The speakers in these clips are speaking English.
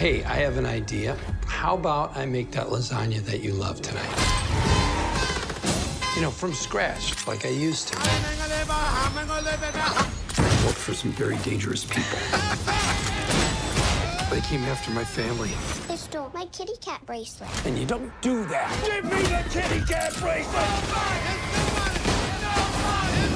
Hey, I have an idea. How about I make that lasagna that you love tonight? You know, from scratch, like I used to. I work for some very dangerous people. They came after my family. They stole my kitty cat bracelet. And you don't do that. Give me the kitty cat bracelet!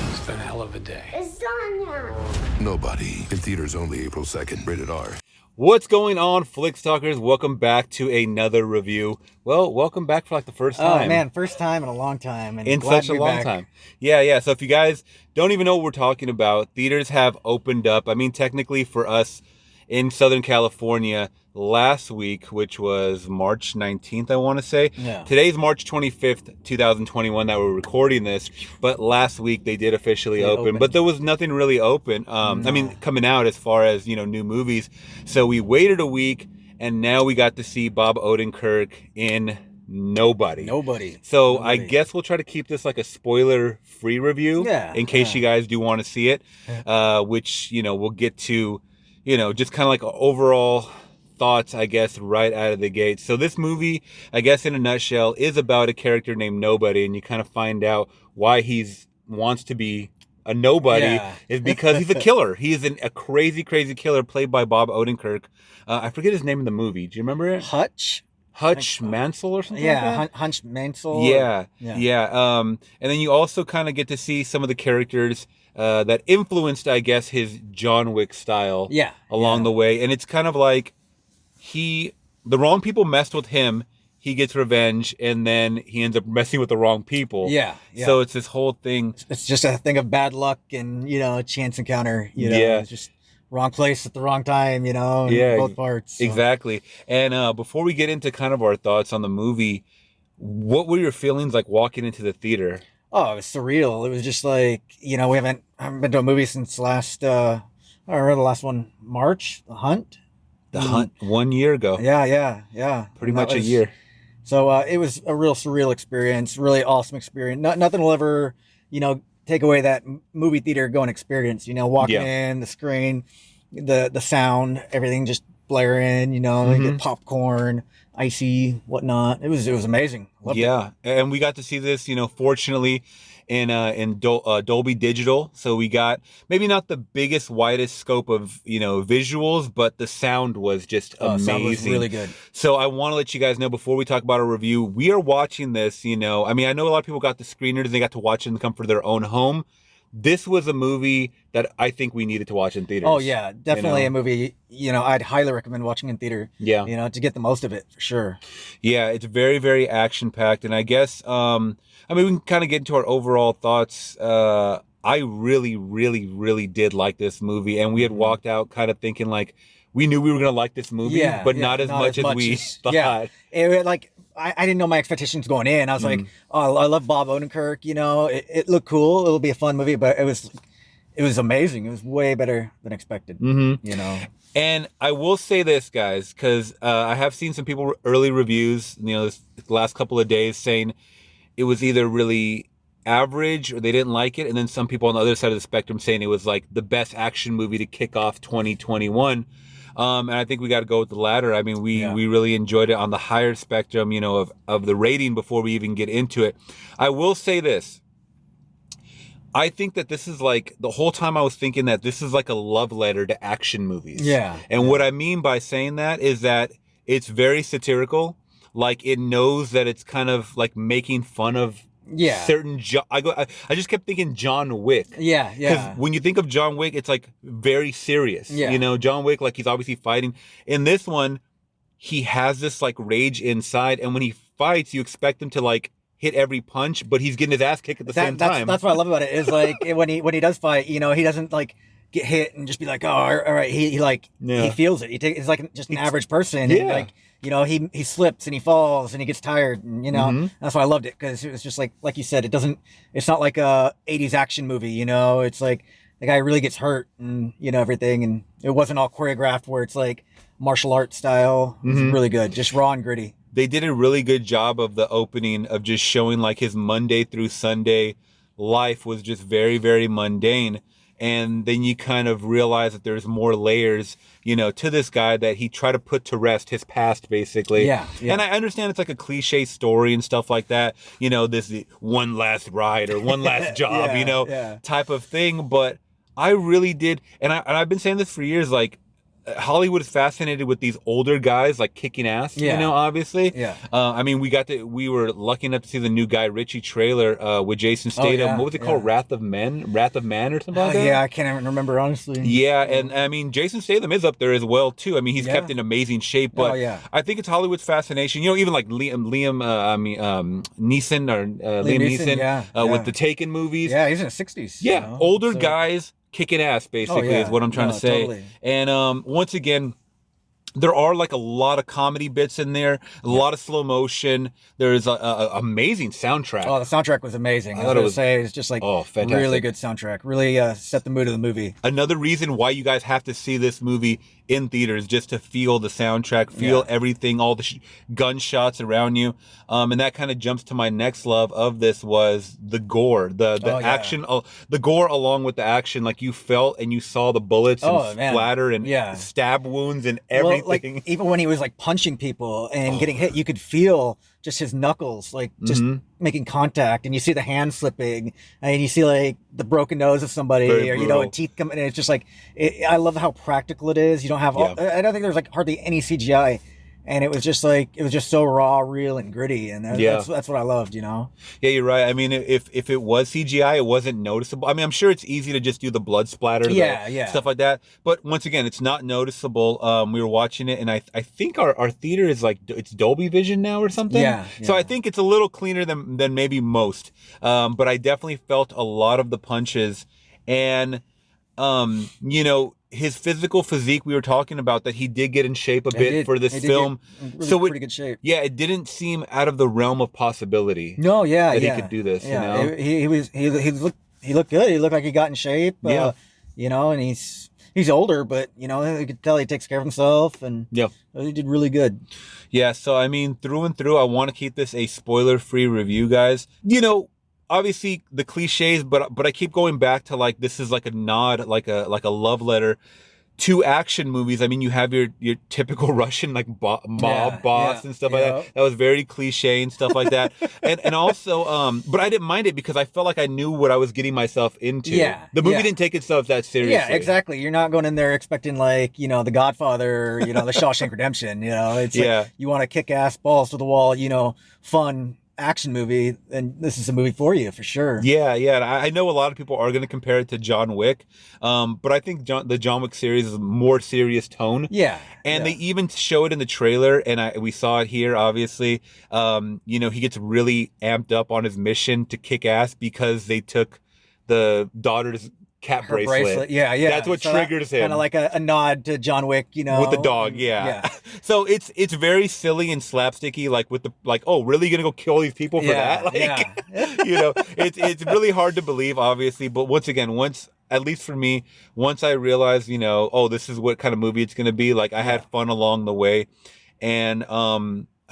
It's been a hell of a day. Lasagna. Nobody. In theaters only April 2nd. Rated R. What's going on, Flixtalkers? Welcome back to another review. Well, welcome back for like the first time. Oh man, first time in a long time. And in glad such to a be long back. time. Yeah. So if you guys don't even know what we're talking about, theaters have opened up. I mean, technically for us in Southern California last week, which was March 19th, I want to say. Yeah. Today's March 25th, 2021 that we're recording this, but last week they did officially open, but there was nothing really open. I mean, coming out as far as, you know, new movies. So we waited a week and now we got to see Bob Odenkirk in Nobody. So I guess we'll try to keep this like a spoiler-free review in case you guys do want to see it, which, you know, we'll get to, you know, just kind of like overall thoughts, I guess, right out of the gate. So this movie, I guess in a nutshell, is about a character named Nobody, and you kind of find out why he's wants to be a nobody is because he's a killer. He is a crazy killer played by Bob Odenkirk. I forget his name in the movie. Do you remember it? Hutch Mansell or something? Yeah, like that? Hunch Mansell. Yeah. And then you also kind of get to see some of the characters that influenced, I guess, his John Wick style along the way. And it's kind of like the wrong people messed with him, he gets revenge, and then he ends up messing with the wrong people. Yeah. So it's this whole thing. It's just a thing of bad luck and, you know, a chance encounter. You know, it's just wrong place at the wrong time, you know, in both parts. So. Exactly. And before we get into kind of our thoughts on the movie, what were your feelings like walking into the theater? Oh, it was surreal. It was just like, you know, I haven't been to a movie since last, I remember the last one, March, The Hunt. The Hunt, 1 year ago. Yeah. Pretty much a year. So it was a real surreal experience, really awesome experience. Nothing will ever, you know, take away that movie theater going experience. You know, walking in, the screen, the sound, everything just blaring. You know, you get popcorn, icy, whatnot. It was amazing. Loved it. And we got to see this, you know, fortunately in Dolby Digital. So we got maybe not the biggest, widest scope of, you know, visuals, but the sound was just amazing. Sound was really good. So I want to let you guys know before we talk about our review, we are watching this, you know, I mean, I know a lot of people got the screeners, they got to watch it in the comfort of their own home. This was a movie that I think we needed to watch in theaters. Oh yeah, definitely a movie, you know, I'd highly recommend watching in theater. Yeah. You know, to get the most of it, for sure. Yeah, it's very, very action-packed. And I guess, I mean, we can kind of get into our overall thoughts. I really did like this movie. And we had walked out kind of thinking like, we knew we were going to like this movie, but not as much as we thought. Yeah, it, like, I didn't know my expectations going in. I was like, oh, I love Bob Odenkirk. You know, it looked cool. It'll be a fun movie, but it was amazing. It was way better than expected. You know. And I will say this, guys, because I have seen some people early reviews, you know, this last couple of days saying it was either really average or they didn't like it, and then some people on the other side of the spectrum saying it was like the best action movie to kick off 2021. And I think we got to go with the latter. I mean, we really enjoyed it on the higher spectrum, you know, of the rating before we even get into it. I will say this. I think that this is like, the whole time I was thinking that this is like a love letter to action movies. Yeah. And what I mean by saying that is that it's very satirical. Like, it knows that it's kind of like making fun of certain I just kept thinking John Wick. Because when you think of John Wick, it's like very serious. You know, John Wick, like, he's obviously fighting. In this one, he has this like rage inside, and when he fights, you expect him to like hit every punch, but he's getting his ass kicked at the same time. That's what I love about it, is like when he does fight, you know, he doesn't like get hit and just be like, oh, all right. He feels it. He's like just an average person. And like, you know, he slips and he falls and he gets tired, and, you know, that's why I loved it, because it was just like you said, it's not like a 80s action movie, you know, it's like the guy really gets hurt and, you know, everything, and it wasn't all choreographed where it's like martial arts style. It was really good, just raw and gritty. They did a really good job of the opening of just showing like his Monday through Sunday life was just very, very mundane. and then you kind of realize that there's more layers, to this guy that he tried to put to rest his past, basically. Yeah. And I understand it's like a cliche story and stuff like that, this one last ride or one last job, type of thing. But I really did, and I've been saying this for years, like, Hollywood is fascinated with these older guys like kicking ass, obviously. Yeah. I mean, we were lucky enough to see the new Guy Ritchie trailer with Jason Statham. What was it called? Wrath of Man or something like that? Yeah, I can't even remember, honestly. Yeah, and I mean, Jason Statham is up there as well too. I mean, he's kept in amazing shape, but I think it's Hollywood's fascination. Even like Liam Neeson or Liam Neeson with the Taken movies. Yeah, he's in his 60s. Yeah, older guys kicking ass, basically, is what I'm trying to say. Totally. And once again, there are like a lot of comedy bits in there, a lot of slow motion. There's a amazing soundtrack. Oh, the soundtrack was amazing. I was it's just like fantastic. Really good soundtrack. Really set the mood of the movie. Another reason why you guys have to see this movie in theaters, just to feel the soundtrack, feel everything, all the gunshots around you. And that kind of jumps to my next love of this was the gore, the action, the gore along with the action. Like you felt and you saw the bullets and splatter and stab wounds and everything. Like even when he was like punching people and getting hit, you could feel just his knuckles like just making contact, and you see the hand slipping, and you see like the broken nose of somebody, or teeth coming. And it's just like I love how practical it is. You don't have I don't think there's like hardly any CGI. And it was just so raw, real, and gritty, and that's what I loved, Yeah, you're right. I mean, if it was CGI, it wasn't noticeable. I mean, I'm sure it's easy to just do the blood splatter, stuff like that. But once again, it's not noticeable. We were watching it, and I think our theater is like it's Dolby Vision now or something. Yeah. So I think it's a little cleaner than maybe most. But I definitely felt a lot of the punches, and his physical physique, we were talking about that he did get in shape a bit for this film. Really pretty good shape. Yeah, it didn't seem out of the realm of possibility. No, that he could do this. Yeah, he looked good. He looked like he got in shape. And he's older, but you could tell he takes care of himself, and he did really good. Yeah, so I mean, through and through, I want to keep this a spoiler-free review, guys. Obviously the cliches, but I keep going back to like this is like a nod, like a love letter to action movies. I mean, you have your typical Russian like mob boss and stuff like that. That was very cliche and stuff like that. and also, but I didn't mind it because I felt like I knew what I was getting myself into. The movie didn't take itself that seriously. Yeah, exactly. You're not going in there expecting like The Godfather, the Shawshank Redemption. It's like you want to kick ass, balls to the wall, fun action movie, and this is a movie for you for sure. I know a lot of people are going to compare it to John Wick, but I think the John Wick series is a more serious tone. And they even show it in the trailer, and we saw it here, obviously. He gets really amped up on his mission to kick ass because they took the daughter's cat bracelet. Yeah. That's what triggers him. Kind of like a nod to John Wick, with the dog. So it's very silly and slapsticky, like with the oh, really gonna go kill these people for that? It's really hard to believe, obviously. But once again, at least for me, once I realized, this is what kind of movie it's gonna be. Like I had fun along the way, and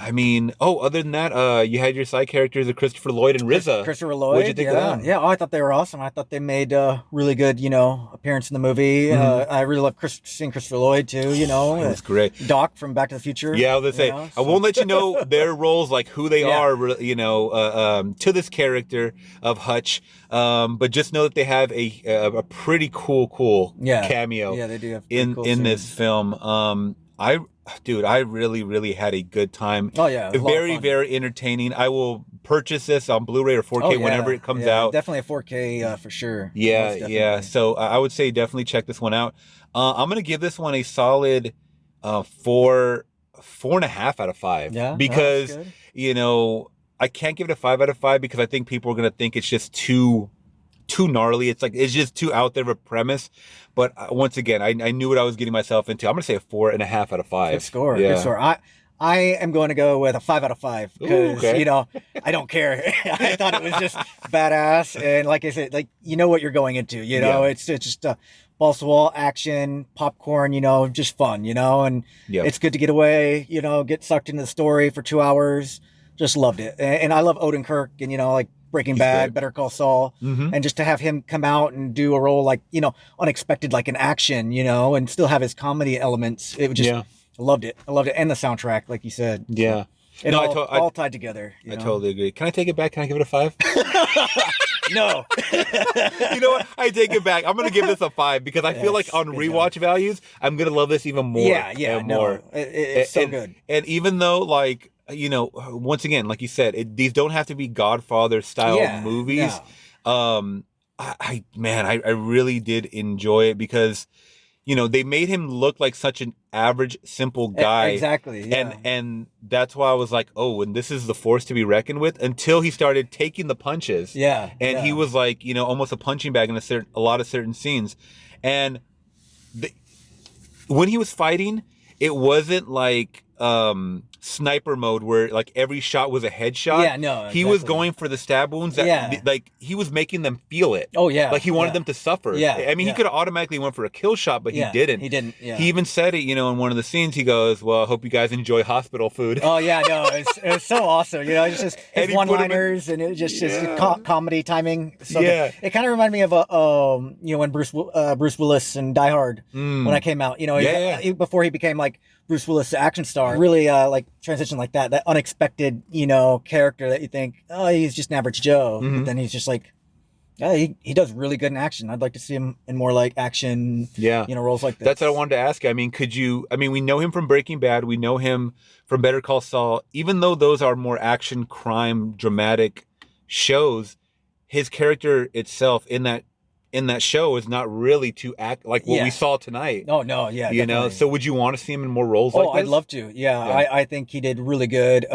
I mean, other than that, you had your side characters of Christopher Lloyd and RZA. Christopher Lloyd. What'd you think of them? Yeah, I thought they were awesome. I thought they made a really good, appearance in the movie. I really love seeing Christopher Lloyd too, It was great. Doc from Back to the Future. Yeah, I was going to say, I won't let you know their roles, like who they are, to this character of Hutch. But just know that they have a pretty cool cameo. Yeah, they do have in this film. I really, really had a good time. Oh, yeah. Very, very entertaining. I will purchase this on Blu-ray or 4K whenever it comes out. Definitely a 4K for sure. Yeah. So I would say definitely check this one out. I'm going to give this one a solid 4.5 out of 5. Yeah. Because, I can't give it a 5 out of 5 because I think people are going to think it's just too gnarly. It's just too out there of a premise. But once again, I knew what I was getting myself into. I'm going to say a 4.5 out of 5. Good score. Good score. I am going to go with a 5 out of 5 because, I don't care. I thought it was just badass. And like I said, what you're going into, it's just balls to wall action, popcorn, just fun, and it's good to get away, get sucked into the story for 2 hours. just loved it. And I love Odenkirk, and like Breaking Bad, great. Better Call Saul, and just to have him come out and do a role like unexpected, like an action, and still have his comedy elements. It was just I loved it. I loved it, and the soundtrack, like you said. Yeah, it all tied together. I totally agree. Can I take it back? Can I give it a 5? No. You know what? I take it back. I'm going to give this a 5 because I feel like on rewatch values, I'm going to love this even more. Yeah, more. It's so good. And even though, like, once again, like you said, these don't have to be Godfather style movies. No. I really did enjoy it because, they made him look like such an average, simple guy. Exactly. Yeah. And that's why I was like, oh, and this is the force to be reckoned with, until he started taking the punches. Yeah. And he was like, almost a punching bag in a lot of certain scenes. And when he was fighting, it wasn't like sniper mode where like every shot was a headshot. Yeah, no. Exactly. He was going for the stab wounds that like he was making them feel it. Oh yeah. Like he wanted them to suffer. Yeah. I mean, he could have automatically went for a kill shot, but he didn't. He didn't. Yeah. He even said it, in one of the scenes. He goes, "Well, I hope you guys enjoy hospital food." Oh yeah, no, it was so awesome. It's just his one-liners and it just comedy timing. So good. It kind of reminded me of when Bruce Willis in Die Hard when I came out. Before he became like Bruce Willis, the action star, really like transition like that unexpected, character that you think, oh, he's just an average Joe. But then he's just like, he does really good in action. I'd like to see him in more like action, roles like this. That's what I wanted to ask you. I mean, we know him from Breaking Bad. We know him from Better Call Saul. Even though those are more action, crime, dramatic shows, his character itself in that show is not really to act like what we saw tonight. Oh, no, yeah. Definitely. So would you want to see him in more roles like this? I'd love to. Yeah. I think he did really good.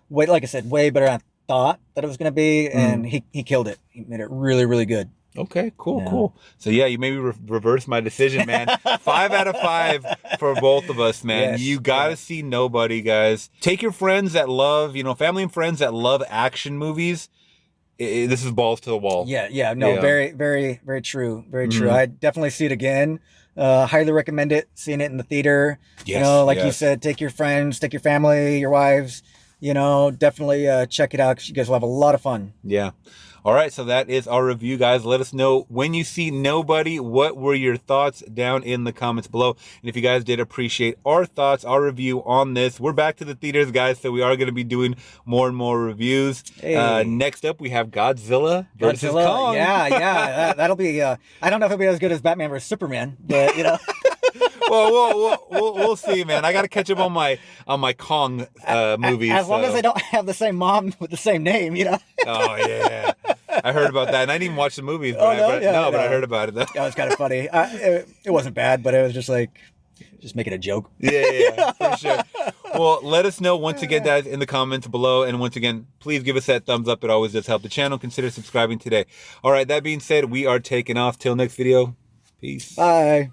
Like I said, way better than I thought that it was going to be. And he killed it. He made it really, really good. Okay, cool. So you maybe reverse my decision, man. 5 out of 5 for both of us, man. Yes, you got to see Nobody, guys. Take your friends that love, family and friends that love action movies. This is balls to the wall. Very, very, very true. Very true. I definitely see it again. Highly recommend it. Seeing it in the theater. Yes, you said, take your friends, take your family, your wives. Definitely check it out because you guys will have a lot of fun. Yeah. All right, so that is our review, guys. Let us know when you see Nobody, what were your thoughts down in the comments below. And if you guys did appreciate our thoughts, our review on this, we're back to the theaters, guys, so we are going to be doing more and more reviews. Hey. Next up, we have Godzilla versus Kong. Yeah. That'll be, I don't know if it'll be as good as Batman versus Superman, but, Well, we'll see, man. I got to catch up on my Kong movies. As long as they don't have the same mom with the same name, Oh, yeah. I heard about that, and I didn't even watch the movies, but I heard about it, though. That was kind of funny. It wasn't bad, but it was just like, just making a joke. Yeah, for sure. Well, let us know once again, guys, in the comments below. And once again, please give us that thumbs up. It always does help the channel. Consider subscribing today. All right, that being said, we are taking off. Till next video. Peace. Bye.